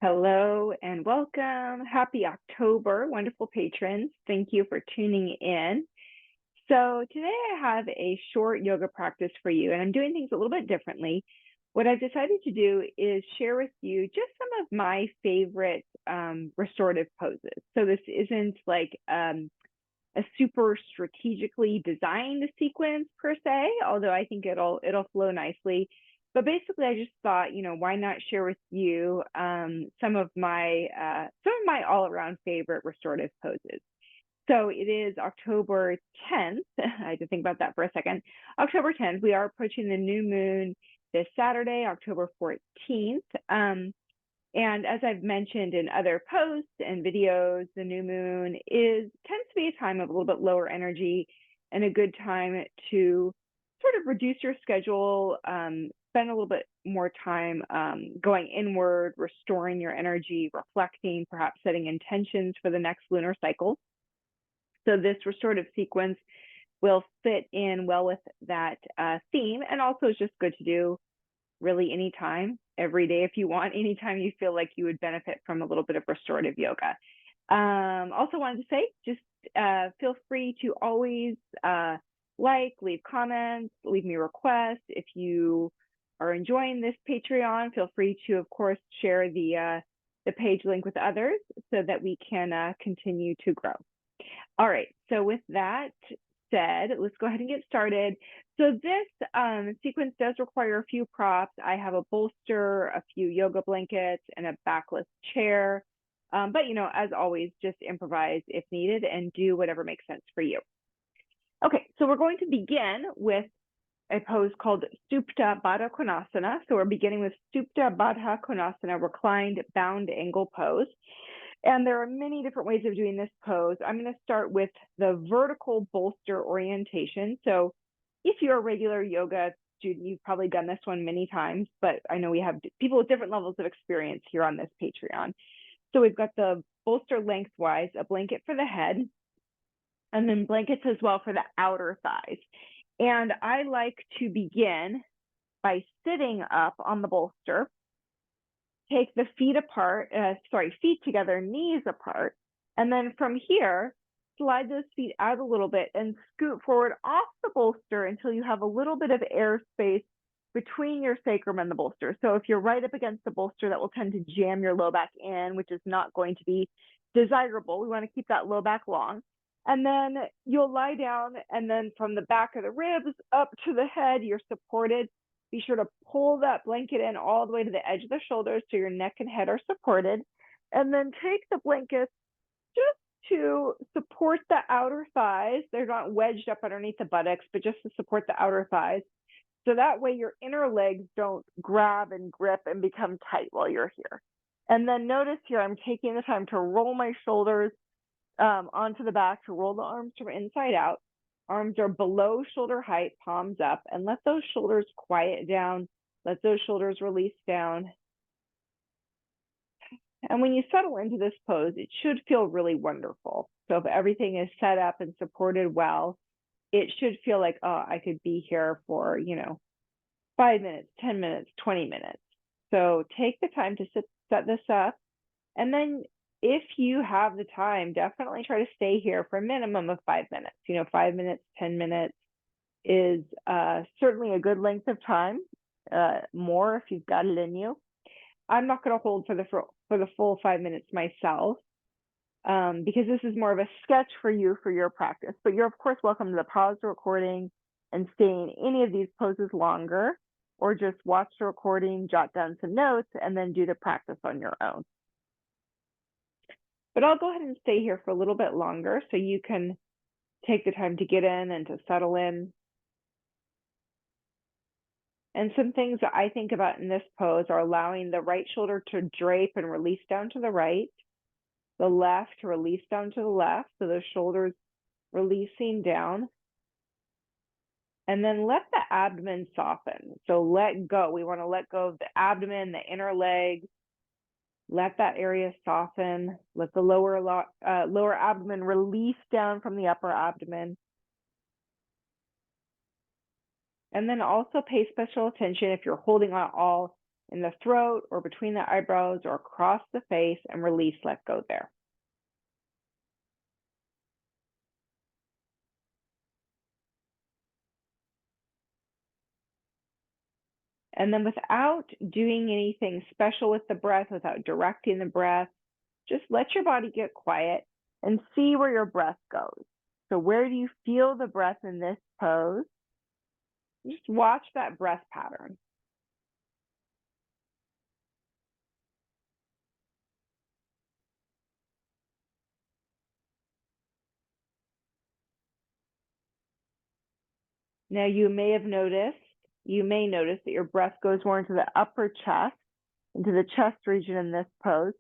Hello and welcome. Happy October, wonderful patrons. Thank you for tuning in. So today I have a short yoga practice for you, and I'm doing things a little bit differently. What I've decided to do is share with you just some of my favorite restorative poses. So this isn't like a super strategically designed sequence per se, although I think it'll flow nicely. But basically, I just thought, why not share with you some of my all around favorite restorative poses. So it is October 10th. I had to think about that for a second. October 10th, we are approaching the new moon this Saturday, October 14th. And as I've mentioned in other posts and videos, the new moon tends to be a time of a little bit lower energy and a good time to sort of reduce your schedule, spend a little bit more time going inward, restoring your energy, reflecting, perhaps setting intentions for the next lunar cycle. So this restorative sequence will fit in well with that theme, and also is just good to do really anytime, every day if you want, anytime you feel like you would benefit from a little bit of restorative yoga. Also wanted to say, just feel free to always leave comments, leave me requests. If you are enjoying this Patreon, feel free to, of course, share the page link with others so that we can continue to grow. All right, so with that said, let's go ahead and get started. So this sequence does require a few props. I have a bolster, a few yoga blankets, and a backless chair. But, as always, just improvise if needed and do whatever makes sense for you. Okay, so we're going to begin with a pose called Supta Baddha Konasana. So we're beginning with Supta Baddha Konasana, reclined bound angle pose. And there are many different ways of doing this pose. I'm going to start with the vertical bolster orientation. So if you're a regular yoga student, you've probably done this one many times, but I know we have people with different levels of experience here on this Patreon. So we've got the bolster lengthwise, a blanket for the head, and then blankets as well for the outer thighs. And I like to begin by sitting up on the bolster. Take the feet together, knees apart. And then from here, slide those feet out a little bit and scoot forward off the bolster until you have a little bit of air space between your sacrum and the bolster. So if you're right up against the bolster, that will tend to jam your low back in, which is not going to be desirable. We want to keep that low back long. And then you'll lie down, and then from the back of the ribs up to the head, you're supported. Be sure to pull that blanket in all the way to the edge of the shoulders so your neck and head are supported. And then take the blankets just to support the outer thighs. They're not wedged up underneath the buttocks, but just to support the outer thighs. So that way your inner legs don't grab and grip and become tight while you're here. And then notice here, I'm taking the time to roll my shoulders onto the back, to roll the arms from inside out. Arms are below shoulder height, palms up, and let those shoulders quiet down. Let those shoulders release down. And when you settle into this pose, it should feel really wonderful. So if everything is set up and supported well, it should feel like, oh, I could be here for, 5 minutes, 10 minutes, 20 minutes. So take the time to set this up. And then if you have the time, definitely try to stay here for a minimum of 5 minutes. 5 minutes, 10 minutes is certainly a good length of time, more if you've got it in you. I'm not going to hold for the full 5 minutes myself because this is more of a sketch for you for your practice. But you're, of course, welcome to pause the recording and stay in any of these poses longer, or just watch the recording, jot down some notes, and then do the practice on your own. But I'll go ahead and stay here for a little bit longer so you can take the time to get in and to settle in. And some things that I think about in this pose are allowing the right shoulder to drape and release down to the right, the left to release down to the left, so the shoulders releasing down. And then let the abdomen soften. So let go. We want to let go of the abdomen, the inner legs. Let that area soften. Let the lower abdomen release down from the upper abdomen. And then also pay special attention if you're holding on all in the throat or between the eyebrows or across the face, and release, let go there. And then without doing anything special with the breath, without directing the breath, just let your body get quiet and see where your breath goes. So where do you feel the breath in this pose? Just watch that breath pattern. Now you may notice that your breath goes more into the upper chest, into the chest region in this pose.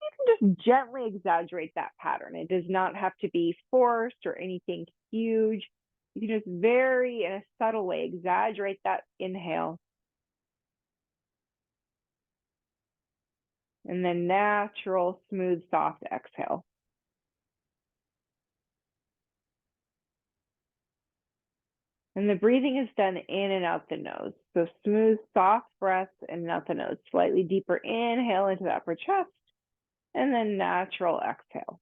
You can just gently exaggerate that pattern. It does not have to be forced or anything huge. You can just very, in a subtle way, exaggerate that inhale. And then natural, smooth, soft exhale. And the breathing is done in and out the nose. So smooth, soft breaths in and out the nose. Slightly deeper inhale into the upper chest, and then natural exhale.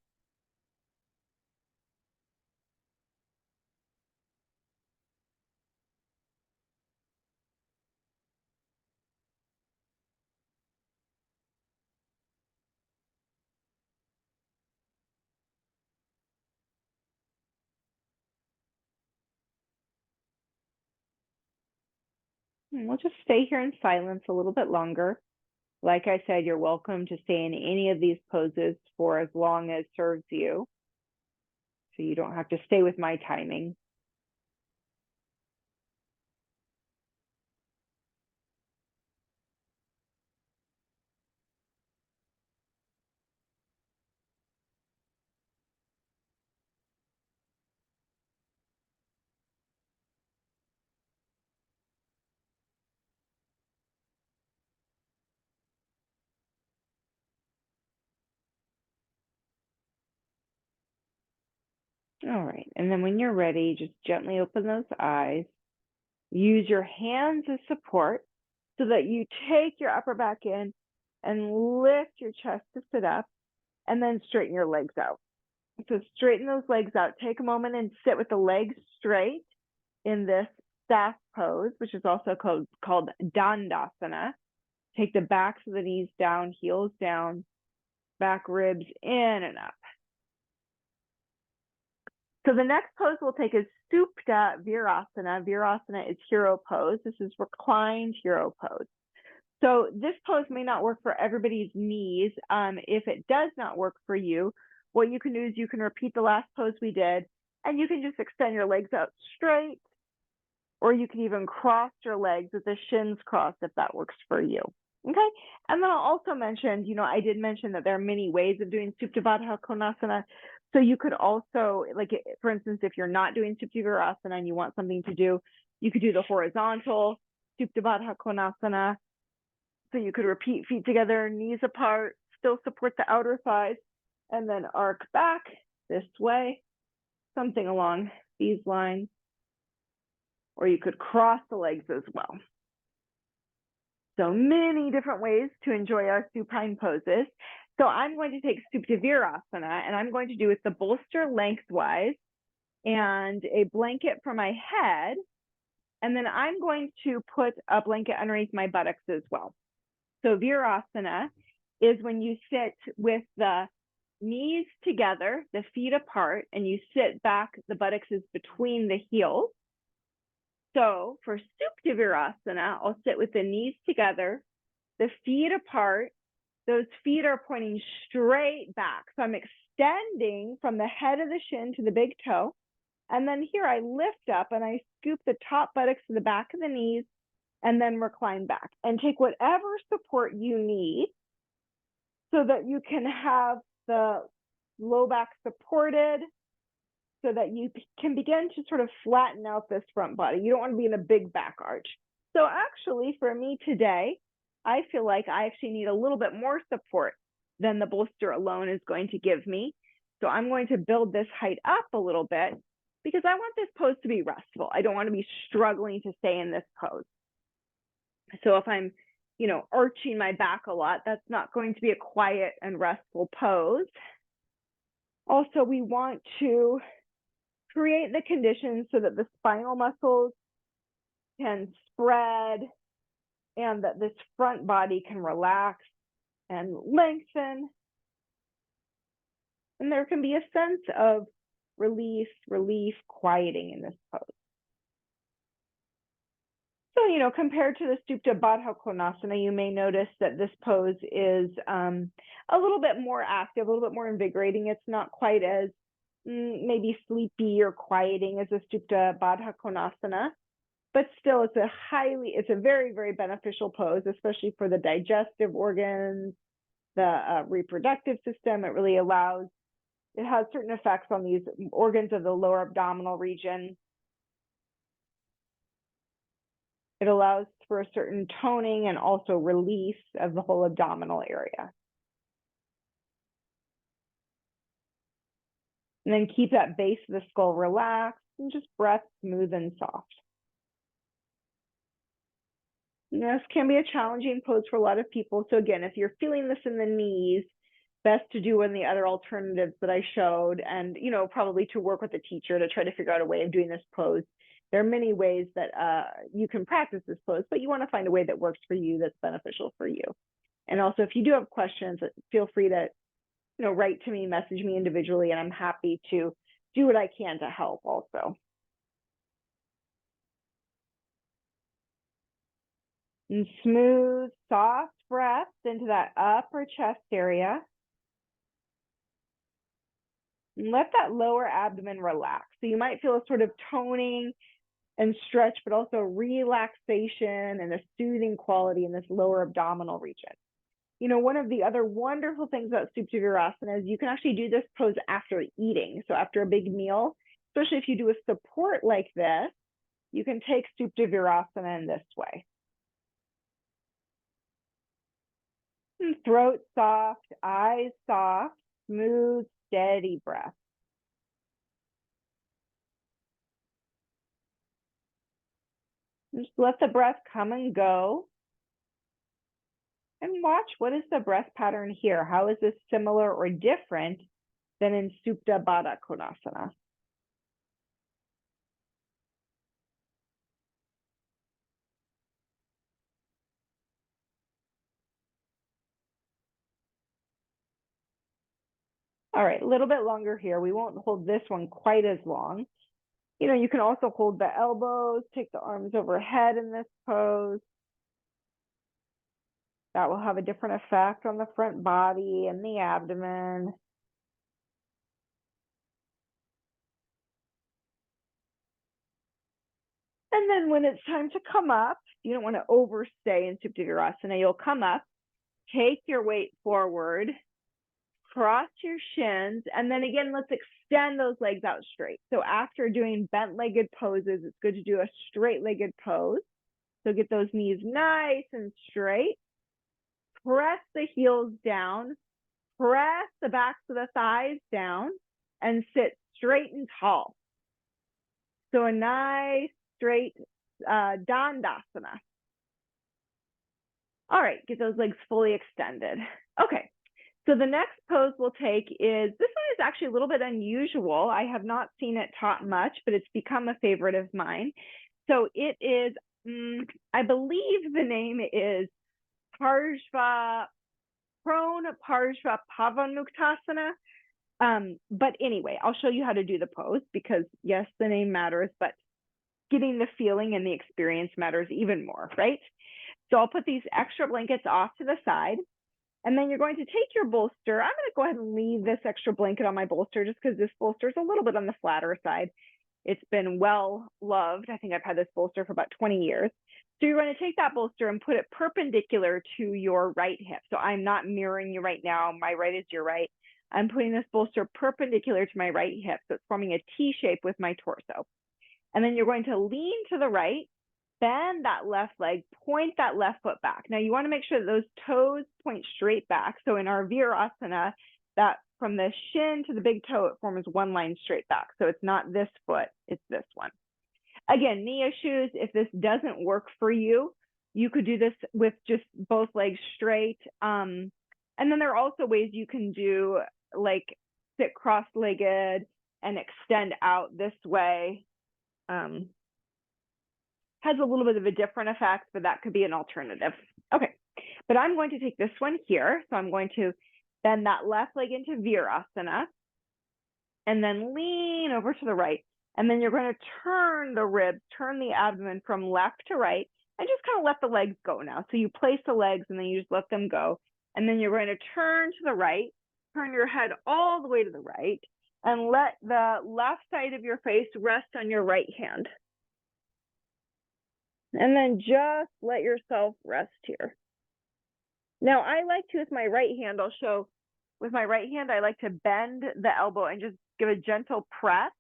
And we'll just stay here in silence a little bit longer. Like I said, you're welcome to stay in any of these poses for as long as serves you. So you don't have to stay with my timing. All right, and then when you're ready, just gently open those eyes. Use your hands as support so that you take your upper back in and lift your chest to sit up, and then straighten your legs out. So straighten those legs out. Take a moment and sit with the legs straight in this staff pose, which is also called Dandasana. Take the backs of the knees down, heels down, back ribs in and up. So the next pose we'll take is Supta Virasana. Virasana is hero pose. This is reclined hero pose. So this pose may not work for everybody's knees. If it does not work for you, what you can do is you can repeat the last pose we did, and you can just extend your legs out straight, or you can even cross your legs with the shins crossed if that works for you. Okay, and then I'll also mention, I did mention that there are many ways of doing Supta Baddha Konasana. So you could also, like, for instance, if you're not doing Supta Virasana and you want something to do, you could do the horizontal Supta Baddha Konasana. So you could repeat feet together, knees apart, still support the outer thighs, and then arc back this way, something along these lines. Or you could cross the legs as well. So many different ways to enjoy our supine poses. So I'm going to take Supta Virasana, and I'm going to do it the bolster lengthwise and a blanket for my head. And then I'm going to put a blanket underneath my buttocks as well. So Virasana is when you sit with the knees together, the feet apart, and you sit back, the buttocks is between the heels. So for Supta Virasana, I'll sit with the knees together, the feet apart. Those feet are pointing straight back. So I'm extending from the head of the shin to the big toe. And then here I lift up and I scoop the top buttocks to the back of the knees and then recline back. And take whatever support you need so that you can have the low back supported, so that you can begin to sort of flatten out this front body. You don't want to be in a big back arch. So actually for me today, I feel like I actually need a little bit more support than the bolster alone is going to give me. So I'm going to build this height up a little bit because I want this pose to be restful. I don't want to be struggling to stay in this pose. So if I'm arching my back a lot. That's not going to be a quiet and restful pose. Also, we want to create the conditions so that the spinal muscles can spread and that this front body can relax and lengthen. And there can be a sense of release, quieting in this pose. So, compared to the Supta Baddha Konasana, you may notice that this pose is a little bit more active, a little bit more invigorating. It's not quite as maybe sleepy or quieting as a Supta Baddha Konasana, but still it's a very, very beneficial pose, especially for the digestive organs, the reproductive system. It has certain effects on these organs of the lower abdominal region. It allows for a certain toning and also release of the whole abdominal area. And then keep that base of the skull relaxed and just breath smooth and soft. And this can be a challenging pose for a lot of people. So again, if you're feeling this in the knees, best to do one of the other alternatives that I showed, and probably to work with a teacher to try to figure out a way of doing this pose. There are many ways that you can practice this pose, but you want to find a way that works for you, that's beneficial for you. And also, if you do have questions, feel free to write to me, message me individually, and I'm happy to do what I can to help also. And smooth, soft breaths into that upper chest area. And let that lower abdomen relax. So you might feel a sort of toning and stretch, but also relaxation and a soothing quality in this lower abdominal region. One of the other wonderful things about Supta Virasana is you can actually do this pose after eating. So after a big meal, especially if you do a support like this, you can take Supta Virasana in this way. And throat soft, eyes soft, smooth, steady breath. Just let the breath come and go. And watch, what is the breath pattern here? How is this similar or different than in Supta Baddha Konasana? All right, a little bit longer here. We won't hold this one quite as long. You can also hold the elbows, take the arms overhead in this pose. That will have a different effect on the front body and the abdomen. And then when it's time to come up, you don't want to overstay in Supta Virasana. You'll come up, take your weight forward, cross your shins, and then again, let's extend those legs out straight. So after doing bent-legged poses, it's good to do a straight-legged pose. So get those knees nice and straight. Press the heels down. Press the backs of the thighs down and sit straight and tall. So a nice straight Dandasana. All right, get those legs fully extended. Okay, so the next pose we'll take is, this one is actually a little bit unusual. I have not seen it taught much, but it's become a favorite of mine. So it is, I believe the name is Prone Parshva Pavanmuktasana. But anyway, I'll show you how to do the pose because yes, the name matters, but getting the feeling and the experience matters even more, right? So I'll put these extra blankets off to the side, and then you're going to take your bolster. I'm going to go ahead and leave this extra blanket on my bolster just because this bolster is a little bit on the flatter side. It's been well loved. I think I've had this bolster for about 20 years. So you're going to take that bolster and put it perpendicular to your right hip. So I'm not mirroring you right now. My right is your right. I'm putting this bolster perpendicular to my right hip. So it's forming a T shape with my torso. And then you're going to lean to the right, bend that left leg, point that left foot back. Now you want to make sure that those toes point straight back. So in our Virasana, that from the shin to the big toe, it forms one line straight back. So it's not this foot, it's this one. Again, knee issues, if this doesn't work for you, You could do this with just both legs straight. And then there are also ways you can do like sit cross-legged and extend out this way. Has a little bit of a different effect, but that could be an alternative. Okay, but I'm going to take this one here. So I'm going to bend that left leg into Virasana and then lean over to the right. And then you're going to turn the ribs, turn the abdomen from left to right, and just kind of let the legs go now. So you place the legs and then you just let them go. And then you're going to turn to the right, turn your head all the way to the right, and let the left side of your face rest on your right hand. And then just let yourself rest here. Now, I like to, with my right hand, I'll show, with my right hand, I like to bend the elbow and just give a gentle press.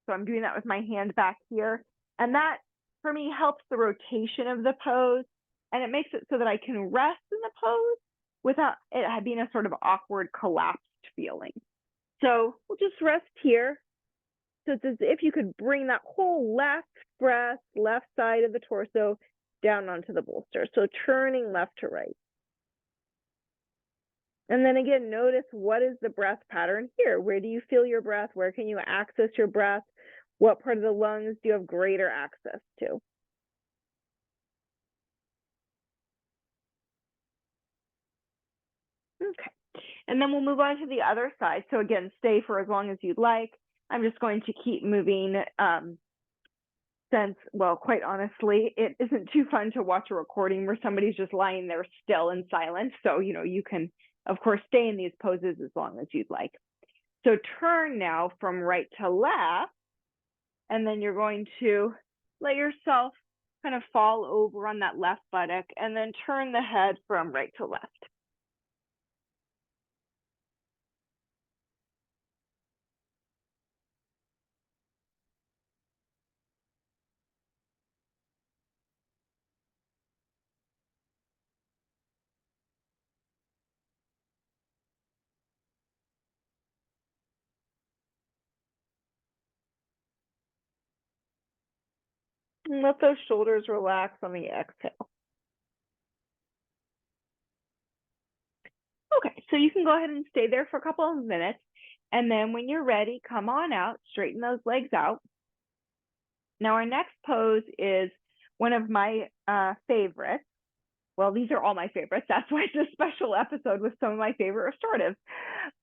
So I'm doing that with my hand back here. And that, for me, helps the rotation of the pose. And it makes it so that I can rest in the pose without it being a sort of awkward, collapsed feeling. So we'll just rest here. So it's as if you could bring that whole left breast, left side of the torso down onto the bolster. So turning left to right. And then again, notice what is the breath pattern here? Where do you feel your breath? Where can you access your breath? What part of the lungs do you have greater access to? Okay. And then we'll move on to the other side. So again, stay for as long as you'd like. I'm just going to keep moving since, well, quite honestly, it isn't too fun to watch a recording where somebody's just lying there still in silence. So, you can, of course, stay in these poses as long as you'd like. So turn now from right to left, and then you're going to let yourself kind of fall over on that left buttock, and then turn the head from right to left. And let those shoulders relax on the exhale. Okay, so you can go ahead and stay there for a couple of minutes. And then when you're ready, come on out, straighten those legs out. Now our next pose is one of my favorites. Well, these are all my favorites. That's why it's a special episode with some of my favorite restoratives.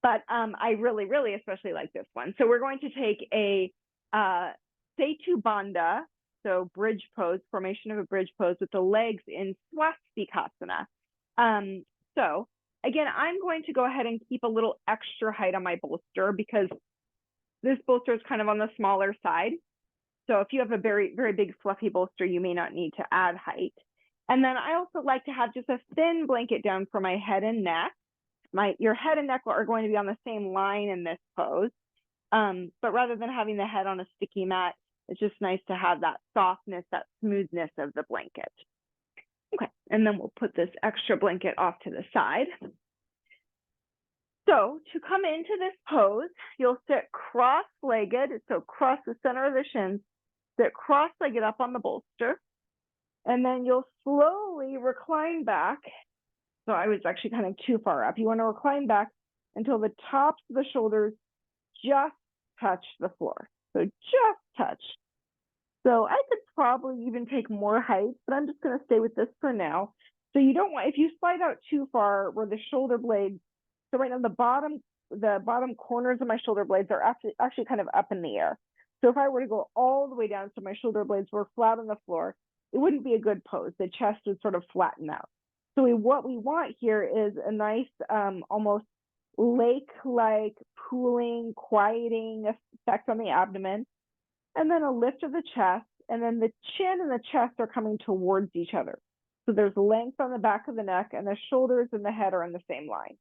But I really, really especially like this one. So we're going to take a Setu Bandha, so bridge pose, formation of a bridge pose with the legs in Swastikasana. So again, I'm going to go ahead and keep a little extra height on my bolster because this bolster is kind of on the smaller side. So if you have a very, very big fluffy bolster, you may not need to add height. And then I also like to have just a thin blanket down for my head and neck. Your head and neck are going to be on the same line in this pose. But rather than having the head on a sticky mat, it's just nice to have that softness, that smoothness of the blanket. Okay, and then we'll put this extra blanket off to the side. So to come into this pose, you'll sit cross-legged, so cross the center of the shins, sit cross-legged up on the bolster, and then you'll slowly recline back. So I was actually kind of too far up. You want to recline back until the tops of the shoulders just touch the floor. So just touch. So I could probably even take more height, but I'm just going to stay with this for now. So you don't want, if you slide out too far where the shoulder blades, so right now the bottom corners of my shoulder blades are actually kind of up in the air. So if I were to go all the way down so my shoulder blades were flat on the floor, it wouldn't be a good pose. The chest would sort of flatten out. So what we want here is a nice, almost lake-like pooling, quieting effect on the abdomen, and then a lift of the chest, and then the chin and the chest are coming towards each other. So there's length on the back of the neck, and the shoulders and the head are in the same line,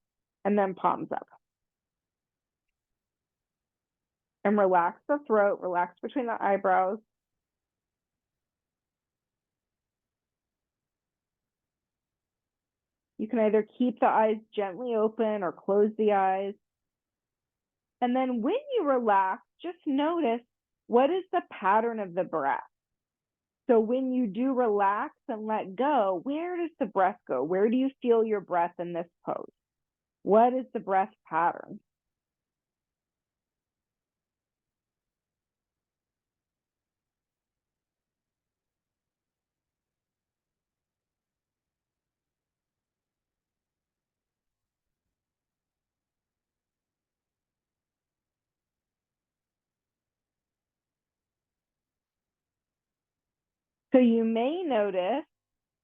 and then palms up. And relax the throat, relax between the eyebrows. You can either keep the eyes gently open or close the eyes. And then when you relax, just notice, what is the pattern of the breath? So when you do relax and let go, where does the breath go? Where do you feel your breath in this pose? What is the breath pattern? So you may notice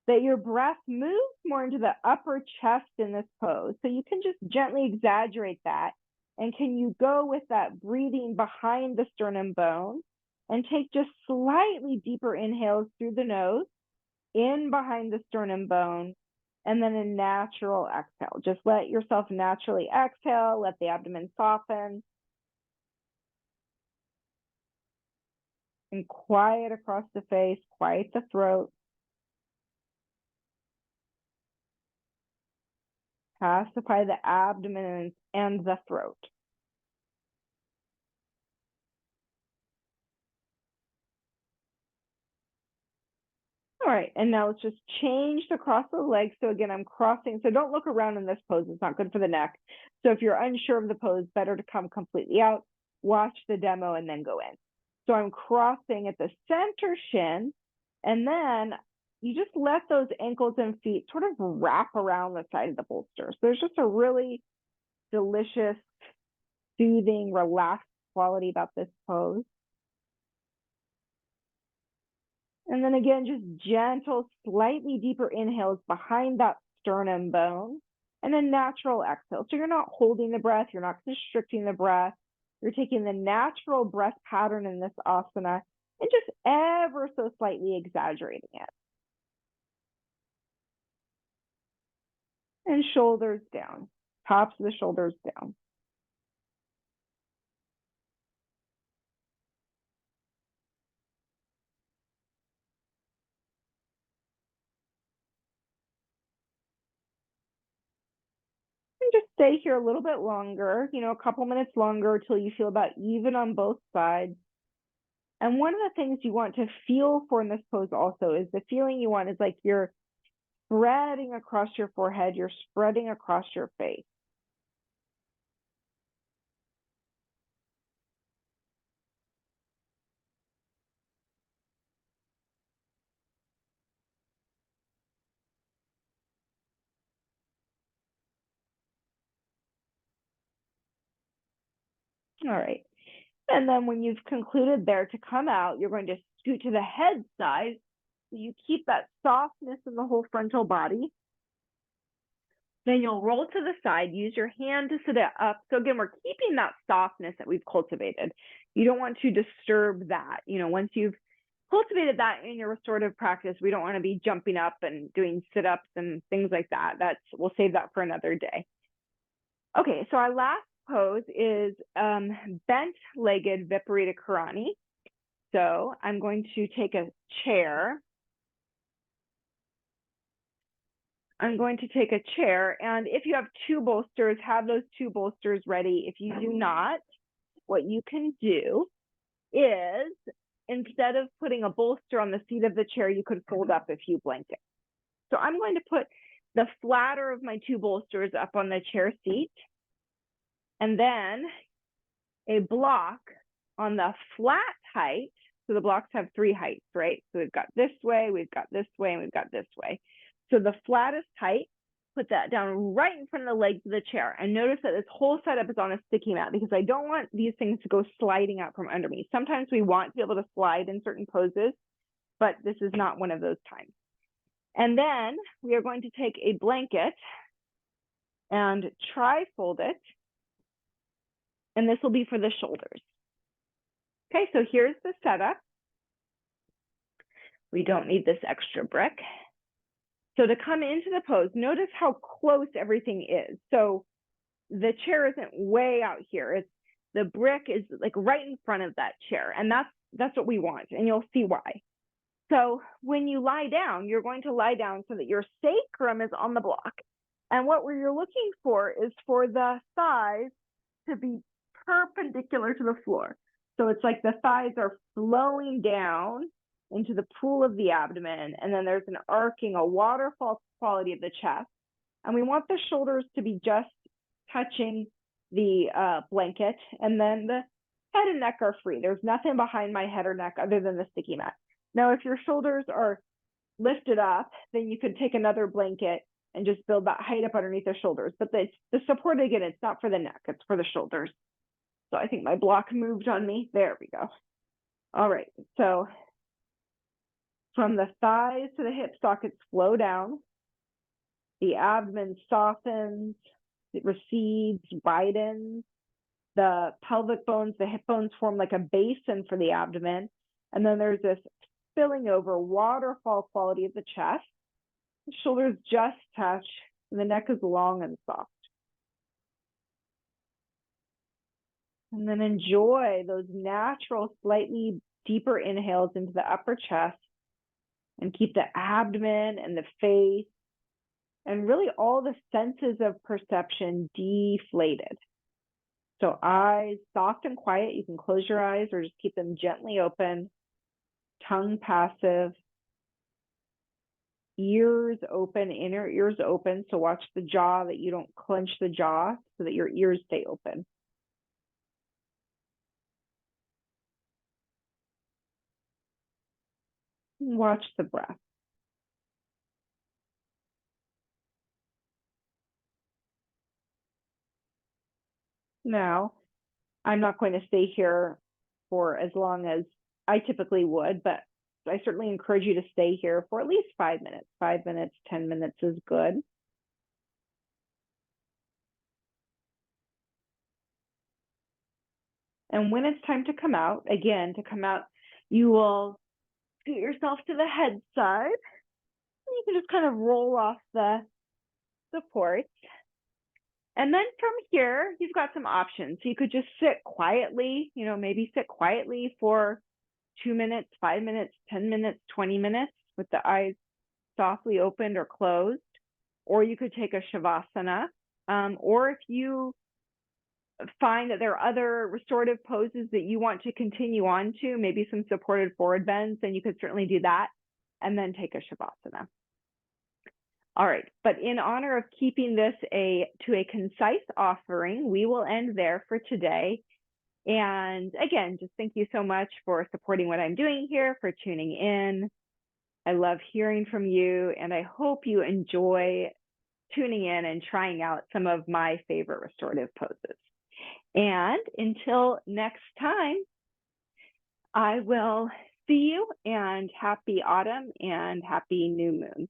that your breath moves more into the upper chest in this pose. So you can just gently exaggerate that. And can you go with that breathing behind the sternum bone and take just slightly deeper inhales through the nose, in behind the sternum bone, and then a natural exhale. Just let yourself naturally exhale, let the abdomen soften, and quiet across the face, quiet the throat. Pacify the abdomen and the throat. All right, and now let's just change to cross the legs. So again, I'm crossing. So don't look around in this pose. It's not good for the neck. So if you're unsure of the pose, better to come completely out, watch the demo, and then go in. So I'm crossing at the center shin, and then you just let those ankles and feet sort of wrap around the side of the bolster. So there's just a really delicious, soothing, relaxed quality about this pose. And then again, just gentle, slightly deeper inhales behind that sternum bone, and a natural exhale. So you're not holding the breath, you're not constricting the breath. You're taking the natural breath pattern in this asana and just ever so slightly exaggerating it. And shoulders down, tops of the shoulders down. And just stay here a little bit longer, a couple minutes longer until you feel about even on both sides. And one of the things you want to feel for in this pose also is the feeling you want is like you're spreading across your forehead, you're spreading across your face. All right. And then when you've concluded there to come out, you're going to scoot to the head side. So you keep that softness in the whole frontal body. Then you'll roll to the side, use your hand to sit it up. So again, we're keeping that softness that we've cultivated. You don't want to disturb that. Once you've cultivated that in your restorative practice, we don't want to be jumping up and doing sit-ups and things like that. We'll save that for another day. Okay, so our last pose is bent-legged Viparita Karani. So I'm going to take a chair. And if you have two bolsters, have those two bolsters ready. If you do not, what you can do is, instead of putting a bolster on the seat of the chair, you could fold up a few blankets. So I'm going to put the flatter of my two bolsters up on the chair seat, and then a block on the flat height. So the blocks have three heights, right? So we've got this way, we've got this way, and we've got this way. So the flattest height, put that down right in front of the legs of the chair. And notice that this whole setup is on a sticky mat because I don't want these things to go sliding out from under me. Sometimes we want to be able to slide in certain poses, but this is not one of those times. And then we are going to take a blanket and tri-fold it. And this will be for the shoulders. Okay, so here's the setup. We don't need this extra brick. So to come into the pose, notice how close everything is. So the chair isn't way out here. The brick is like right in front of that chair. And that's what we want. And you'll see why. So when you lie down, you're going to lie down so that your sacrum is on the block. And what you're looking for is for the thighs to be perpendicular to the floor. So it's like the thighs are flowing down into the pool of the abdomen, and then there's an arcing, a waterfall quality of the chest. And we want the shoulders to be just touching the blanket, and then the head and neck are free. There's nothing behind my head or neck other than the sticky mat. Now, if your shoulders are lifted up, then you could take another blanket and just build that height up underneath the shoulders. But the support, again, it's not for the neck, it's for the shoulders. So I think my block moved on me. There we go. All right, so from the thighs to the hip sockets flow down. The abdomen softens, it recedes, widens. The pelvic bones, the hip bones form like a basin for the abdomen. And then there's this spilling over waterfall quality of the chest. The shoulders just touch, and the neck is long and soft. And then enjoy those natural, slightly deeper inhales into the upper chest, and keep the abdomen and the face and really all the senses of perception deflated. So eyes soft and quiet. You can close your eyes or just keep them gently open. Tongue passive. Ears open, inner ears open. So watch the jaw, that you don't clench the jaw, so that your ears stay open. Watch the breath. Now, I'm not going to stay here for as long as I typically would, but I certainly encourage you to stay here for at least 5 minutes. 5 minutes, 10 minutes is good. And when it's time to come out, again, you will scoot yourself to the head side. You can just kind of roll off the supports. And then from here, you've got some options. So you could just sit quietly, maybe sit quietly for 2 minutes, 5 minutes, 10 minutes, 20 minutes with the eyes softly opened or closed. Or you could take a shavasana. Or if you find that there are other restorative poses that you want to continue on to, maybe some supported forward bends, then you could certainly do that and then take a shavasana. All right, but in honor of keeping this to a concise offering, we will end there for today. And again, just thank you so much for supporting what I'm doing here, for tuning in. I love hearing from you, and I hope you enjoy tuning in and trying out some of my favorite restorative poses. And until next time, I will see you, and happy autumn and happy new moon.